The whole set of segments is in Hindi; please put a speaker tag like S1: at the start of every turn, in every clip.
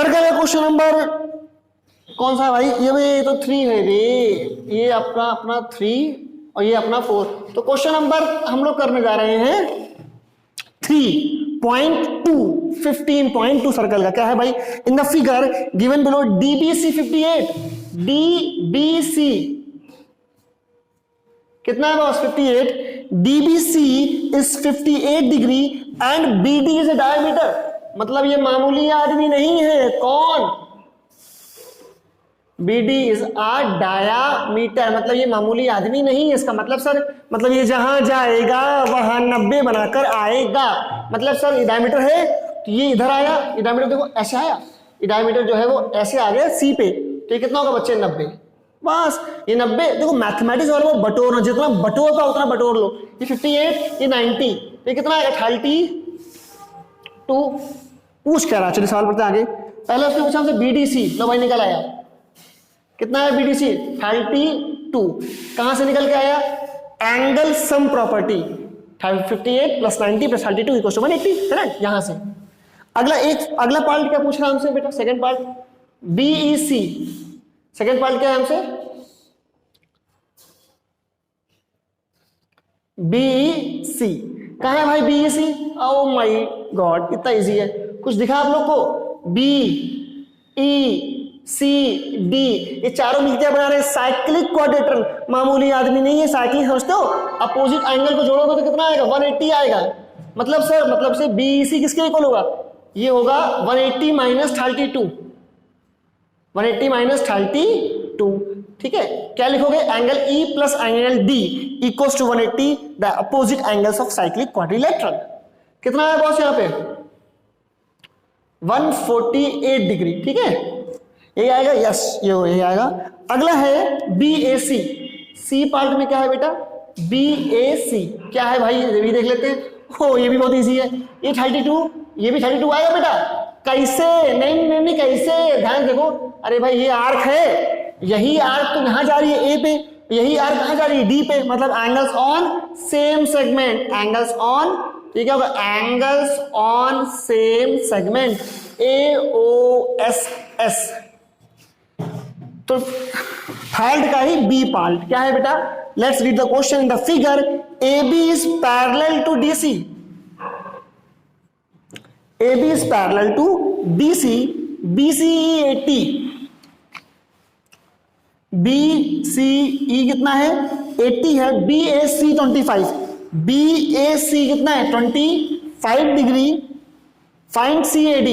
S1: सर्कल का क्वेश्चन नंबर कौन सा है भाई? ये तो 3 है रे, ये अपना 3 और ये अपना 4। तो क्वेश्चन नंबर हम लोग करने जा रहे हैं 3.2 15.2 सर्कल का। क्या है भाई? इन the figure given below DBC 58, DBC कितना है boss? 58। DBC is 58 degree and BD is a diameter. मतलब ये मामूली आदमी नहीं है। कौन? BD इज अ डायामीटर, मतलब ये मामूली आदमी नहीं है। इसका मतलब सर, मतलब ये जहां जाएगा वहां 90 बनाकर आएगा। मतलब सर ये डायमीटर है तो ये इधर आया, ये डायमीटर देखो ऐसे आया, ये डायमीटर जो है वो ऐसे आ गया C पे, तो ये कितना होगा बच्चे? 90। बस ये 90। देखो मैथमेटिक्स और वो बटोर, जितना बटोर का उतना बटोर लो। ये 58, ये 90, ये कितना आएगा? 32। पूछ क्या रहा? चलिए सवाल पढ़ते आगे। पहले उसने पूछा हमसे BDC, लो भाई निकल आया। कितना है BDC? 32। कहां से निकल के आया? Angle sum property 58 plus 90 plus 32 equal to 180, correct? यहां से अगला पार्ट क्या पूछ रहा है हमसे बेटा? Second part BEC। Second part क्या है हमसे? BEC। कहां है भाई BEC? ओ माय गॉड, इतना इजी है। कुछ दिखा आप लोग को? BECD, ये चारों मिलकर बना रहे हैं साइक्लिक क्वाड्रेटर। मामूली आदमी नहीं है। साइक्लिक समझते हो? अपोजिट एंगल को जोड़ोगे तो कितना आएगा? 180 आएगा। मतलब सर, मतलब से BEC किसके इक्वल होगा? ये होगा 180 माइनस 32, 180 माइनस 32। ठीक है, क्या लिखोगे? Angle E plus angle D equals to 180 the opposite angles of cyclic quadrilateral. कितना है बॉस यहाँ पे? 148 डिग्री। ठीक है, ये आएगा। यस, ये आएगा। अगला है BAC। C पार्ट में क्या है बेटा? BAC क्या है भाई? ये भी देख लेते हैं। हो, ये भी बहुत इजी है। ये 32, ये भी 32 आएगा बेटा। कैसे? नहीं कैसे? ध्यान देखो। अरे भाई ये आर्क है, यही आर्क तो यहां जा रही है A पे, यही आर्क कहां जा रही है? D पे। मतलब angles on same segment, angles on, ये क्या होगा? Angles on same segment, AOSS। तो थर्ड का ही B पार्ट क्या है बेटा? Let's read the question in the figure. AB is parallel to DC, AB is parallel to DC, BCE 80, BCE कितना है? 80 है। BAC 25, BAC कितना है? 25 degree. Find CAD,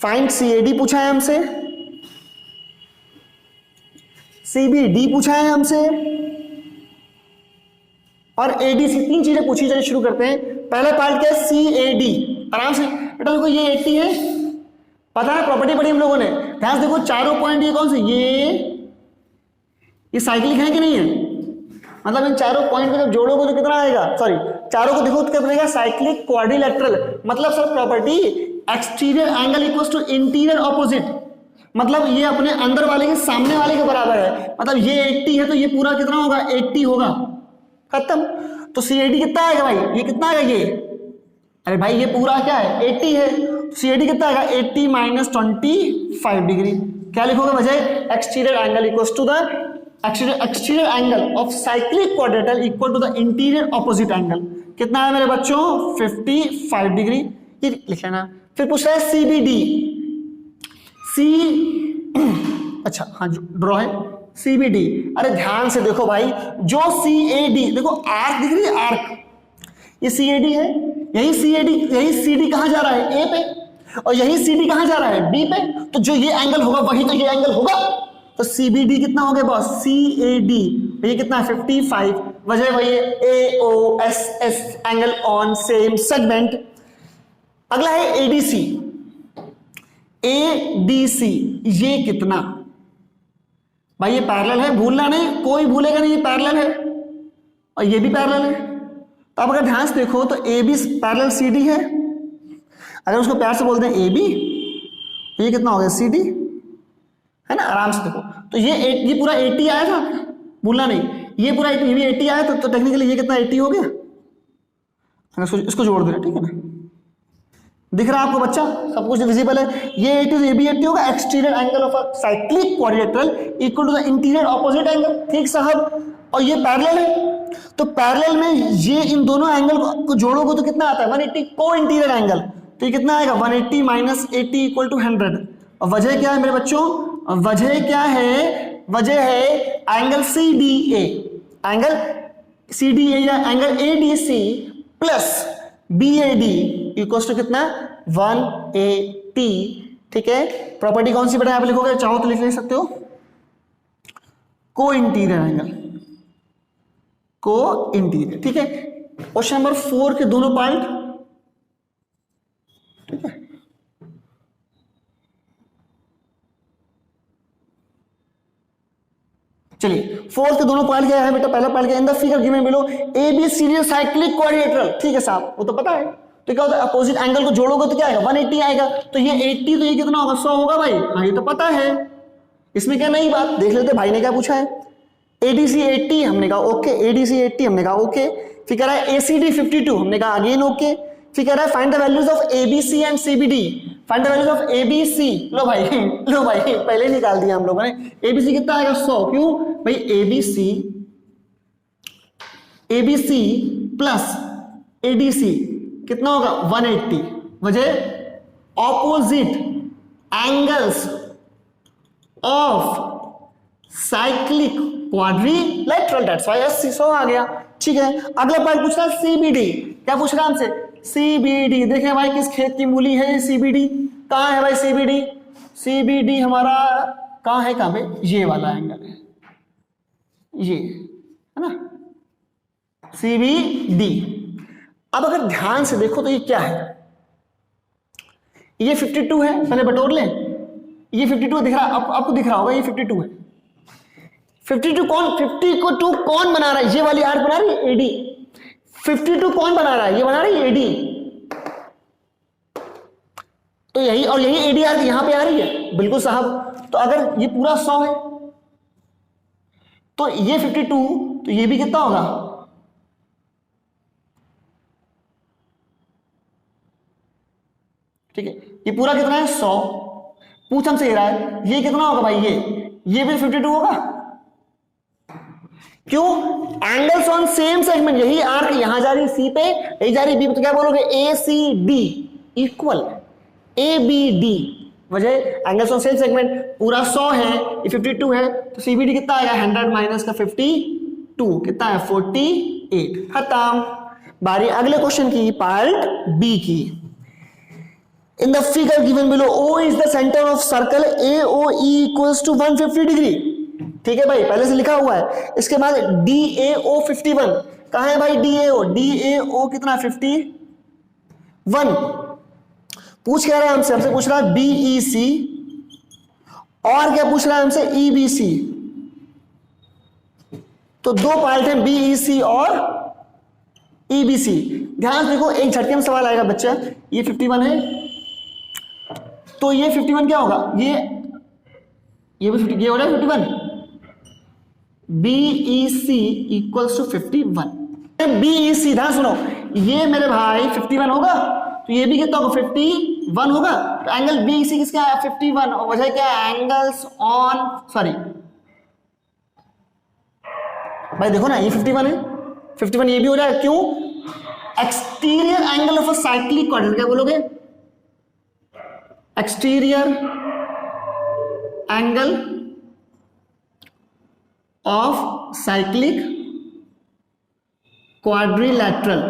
S1: find CAD पूछा है हमसे, CBD पूछा है हमसे, और ADC। 3 चीजें पूछी। चलिए शुरू करते हैं। पहला पार्ट क्या है? CAD। आराम से बेटा देखो, ये 80 है, पता है प्रॉपर्टी पढ़ी हम लोगों ने। ध्यान से देखो, चारों पॉइंट ये कौन से? ये साइक्लिक है कि नहीं है? मतलब इन चारों पॉइंट को जब जोड़ोगे तो कितना आएगा? सॉरी, चारों को देखो तो क्या बनेगा? Cyclic quadrilateral. मतलब sir property exterior angle equals to interior opposite. मतलब ये अपने अंदर वाले के सामने वाले के बराबर है। मतलब ये 80 है तो ये पूरा कितना होगा? 80 होगा। खत्म। तो CAD कितना आएगा भाई? ये कितना आएगा? ये, अरे भाई ये पूरा क्या है? 80 है। तो CAD कितना आएगा? 80 माइनस 25 डिग्री। क्या लिखोगे बजाय? Exterior angle equals to the exterior angle of cyclic quadrilateral equal to the interior opposite angle. कितना है मेरे बच्चों? 55 डिग्री। ये लिख लेना। फिर पूछ रहा है CBD। अच्छा हाँ, ड्रॉ है CBD। अरे ध्यान से देखो भाई, जो CAD देखो, आर्क दिख रही है? आर्क, ये CAD है। यही CD कहां जा रहा है? A पे, और यही CD कहां जा रहा है? B पे। तो जो ये एंगल होगा वही तो ये एंगल होगा। तो CBD कितना हो गया बॉस? CAD ये कितना है? 55। वजह वही है, AOSS angle on same segment. अगला है ADC। ये कितना भाई? ये पैरेलल है, भूलना नहीं, कोई भूलेगा नहीं, ये पैरेलल है और ये भी पैरेलल है। तो अब अगर ध्यान से देखो तो AB पैरेलल CD है। अगर उसको प्यार से बोलते हैं AB, तो ये कितना हो गया? CD है ना। आराम से देखो, तो ये पूरा 80 आया था, भूलना नहीं। ये पूरा 80, ये भी 80 आया तो टेक्निकली ये कितना? 80 हो गया। इसको जोड़ दे रहे, ठीक है ना। दिख रहा है आपको बच्चा, सब कुछ विजिबल है। ये 80 तो ये भी 80 होगा। Exterior angle of a cyclic quadrilateral equal to the interior opposite angle. ठीक साहब, और ये पैरेलल है, तो पैरेलल में ये इन दोनों एंगल को जोड़ोगे तो कितना आता है 180 को इंटीरियर एंगल, तो ये कितना आएगा 180 माइनस 80 इक्वल टू 100। और वजह क्या है मेरे बच्चों, वजह क्या है, वजह है एंगल CDA, एंगल CDA या angle ADC plus BAD equal to कितना 180। ठीक है, प्रॉपर्टी कौन सी बेटा यहाँ पे लिखोगे, चाहो तो लिख सकते हो, को इंटीरियर एंगल, को इंटीरियर। ठीक है, क्वेश्चन नंबर 4 के दोनों पार्ट। ठीक है, चलिए 4 के दोनों पार्ट क्या है बेटा, पहला पार्ट क्या है, इन the figure given below ABCD cyclic quadrilateral. ठीक है साहब, वो तो पता है। तो क्या होता है, अपोजिट एंगल को जोड़ोगे तो क्या आएगा 180 आएगा, तो ये 80 तो ये कितना होगा 100 होगा भाई। हाँ ये तो पता है, इसमें क्या नई बात, देख लेते भाई ने क्या पूछा है। ADC 80 हमने कहा ओके, ADC 80 हमने कहा ओके। फिर कह रहा है ACD 52 हमने कहा अगेन ओके। फिर कह रहा है find the values of ABC and CBD, find the values of ABC। लो भाई पहले निकाल दिया हम लोगों ने। ABC कितना आएगा 100, क्यों भाई ABC प्लस ADC कितना होगा 180, वजह opposite angles of cyclic quadrilateral, that's why 100 आ गया। ठीक है, अगला पार्ट पूछ रहा है CBD। क्या पूछ रहा है हमसे, CBD। देखें भाई किस खेत की मूली है CBD, कहाँ है भाई CBD, CBD हमारा कहाँ है, कहाँ पे, ये वाला एंगल है, ये है ना CBD। अब अगर ध्यान से देखो तो ये क्या है, ये 52 है, पहले बटोर लें, ये 52 दिख रहा है आपको दिख रहा होगा, ये 52 है। 52 कौन, 52 कौन बना रहा है, ये वाली आर्क बना रही है AD। 52 कौन बना रहा है, ये बना रही है AD। तो यही और यही AD आर्क यहां पे आ रही है, बिल्कुल साहब। तो अगर ये पूरा 100 है तो ये 52, तो ये भी कितना होगा, ठीक है, ये पूरा कितना है 100। पूछ हमसे रहा है ये कितना होगा भाई, ये भी 52 होगा। क्यों, एंगल्स ऑन सेम सेगमेंट, यही आर्क यहां जा रही C पे, यही जा रही B पे, तो क्या बोलोगे ACD इक्वल ABD। वजह एंगल्स ऑन सेम सेगमेंट, पूरा 100 है, ये 52 है, तो CBD कितना आएगा 100 माइनस का 52 कितना है 48। खत्म। बारी अगले क्वेश्चन की, पार्ट B की। In the figure given below, O is the center of circle AOE equals to 150 degree. ठीक है भाई, पहले से लिखा हुआ है। इसके बाद DAO 51, कहाँ है भाई DAO कितना 51। पूछ क्या रहा है हमसे पूछ रहा है BEC, और क्या पूछ रहा है हमसे EBC। तो दो पार्ट है BEC और EBC। ध्यान देखो, एक झटके में सवाल आएगा बच्चा, ये 51 है तो ये 51 क्या होगा, ये भी 50, ये हो रहा है 51। BEC equals to 51। BEC ध्यान सुनो, ये मेरे भाई 51 होगा, तो ये भी कितना होगा 51 होगा। तो एंगल BEC किसका है 51, और वजह क्या है एंगल्स ऑन, सॉरी भाई देखो ना, ये 51 है, 51 ये भी हो जाएगा। क्यों, exterior angle of a cyclic quadrant, क्या बोलोगे exterior angle of cyclic quadrilateral.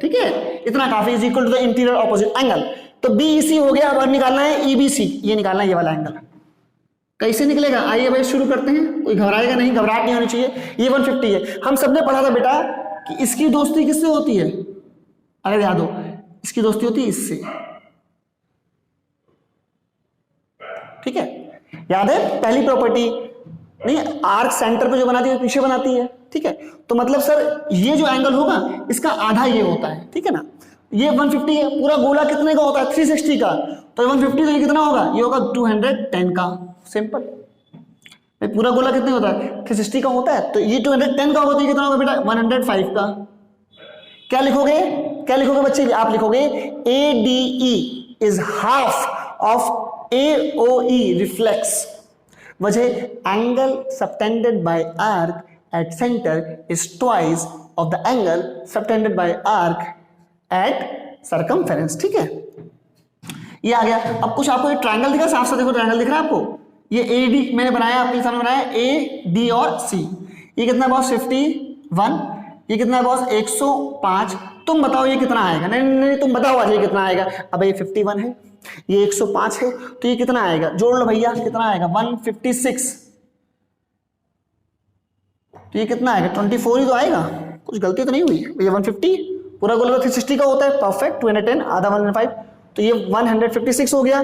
S1: ठीक है, इतना काफी, is equal to the interior opposite angle. तो BEC हो गया, अब निकालना है EBC, ये निकालना है ये वाला एंगल। कैसे निकलेगा, आइए भाई शुरू करते हैं। कोई घबराएगा नहीं, घबराहट नहीं होनी चाहिए। ये 150 है, हम सबने पढ़ा था बेटा कि इसकी दोस्ती किससे होती है, अगर याद हो, इसकी दोस्ती होती है इससे। ठीक है, याद है पहली प्रॉपर्टी, नहीं आर्क सेंटर पे जो बनाती है पीछे बनाती है। ठीक है, तो मतलब सर ये जो एंगल होगा इसका आधा ये होता है। ठीक है ना, ये 150 है, पूरा गोला कितने का होता है 360 का, तो 150 तो ये कितना होगा, ये होगा 210 का। सिंपल, पूरा गोला कितने होता है 360 का होता है, तो ये 210 का होगा, तो ये कितना होगा बेटा 105 का। क्या लिखोगे बच्चे, आप लिखोगे ADE is half of AOE reflex. वजह angle subtended by arc at center is twice of the angle subtended by arc at circumference. ठीक है, ये आ गया. अब कुछ आपको ये ट्रायंगल दिखा, साफ साफ देखो ट्रायंगल दिख रहा है आपको. ये AD मैंने बनाया, आपके सामने बनाया A, D और C. ये कितना बॉस 51, ये कितना बॉस 105. तुम बताओ ये कितना आएगा. नहीं नहीं नहीं तुम बताओ आज ये कितना आएगा. अब ये 51 है, ये 105 है, तो ये कितना आएगा. जोड़ लो भैया, कितना आएगा 156. तो ये कितना आएगा 24 ही तो आएगा. कुछ गलती तो नहीं हुई भैया. 150 पूरा गोल 360 का होता है. परफेक्ट. 210 आधा 105, तो ये 156 हो गया.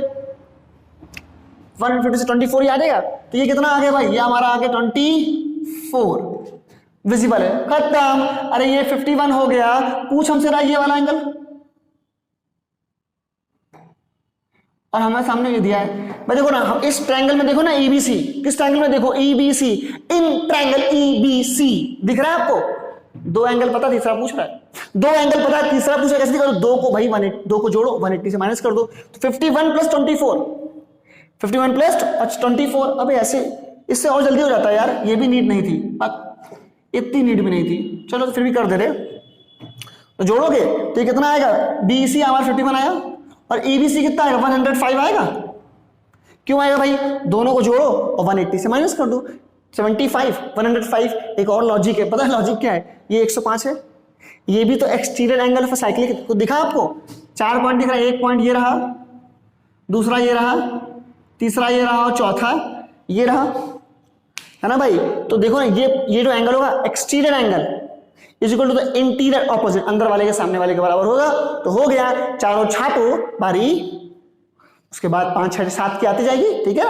S1: 150 से 24 ही आ जाएगा. तो ये कितना आ गया भाई, ये हमारा आ गया 24. विजिबल है, खत्म. अरे ये 51 हो गया. पूछ हमसे रहा ये वाला एंगल, और हमारे सामने ये दिया है भाई. देखो ना, हम इस ट्रायंगल में देखो ना ABC. किस ट्रायंगल में देखो ABC. इन ट्रायंगल ABC दिख रहा है आपको. दो एंगल पता, तीसरा पूछ रहा है. दो एंगल पता, तीसरा पूछ रहा है. कैसे करो, दो को भाई 2 को जोड़ो, 180 से माइनस कर दो. तो 51 प्लस 24, 51 प्लस 24. अबे ऐसे इससे और जल्दी हो जाता है यार. ये भी नीड नहीं थी, इतनी नीड भी नहीं थी. चलो तो फिर भी कर दे रहे. तो जोड़ोगे तो ये कितना आएगा. BC हमारा 51 आया, और ABC कितना आएगा 105 आएगा. क्यों आएगा भाई, दोनों को जोड़ो और 180 से माइनस कर दो. 75 105. एक और लॉजिक है, पता है लॉजिक क्या है. ये 105 है, ये भी तो एक्सटीरियर एंगल ऑफ साइक्लिक को दिखा आपको. 4 पॉइंट दिख रहा है. एक पॉइंट ये रहा, दूसरा ये रहा, तीसरा ये रहा, और चौथा ये रहा, है ना भाई. तो देखो ना, ये जो एंगल होगा exterior angle is equal to the interior opposite, अंदर वाले के सामने वाले के बराबर होगा. तो हो गया. चारों छापो बारी, उसके बाद 5 6 7 की आती जाएगी. ठीक है.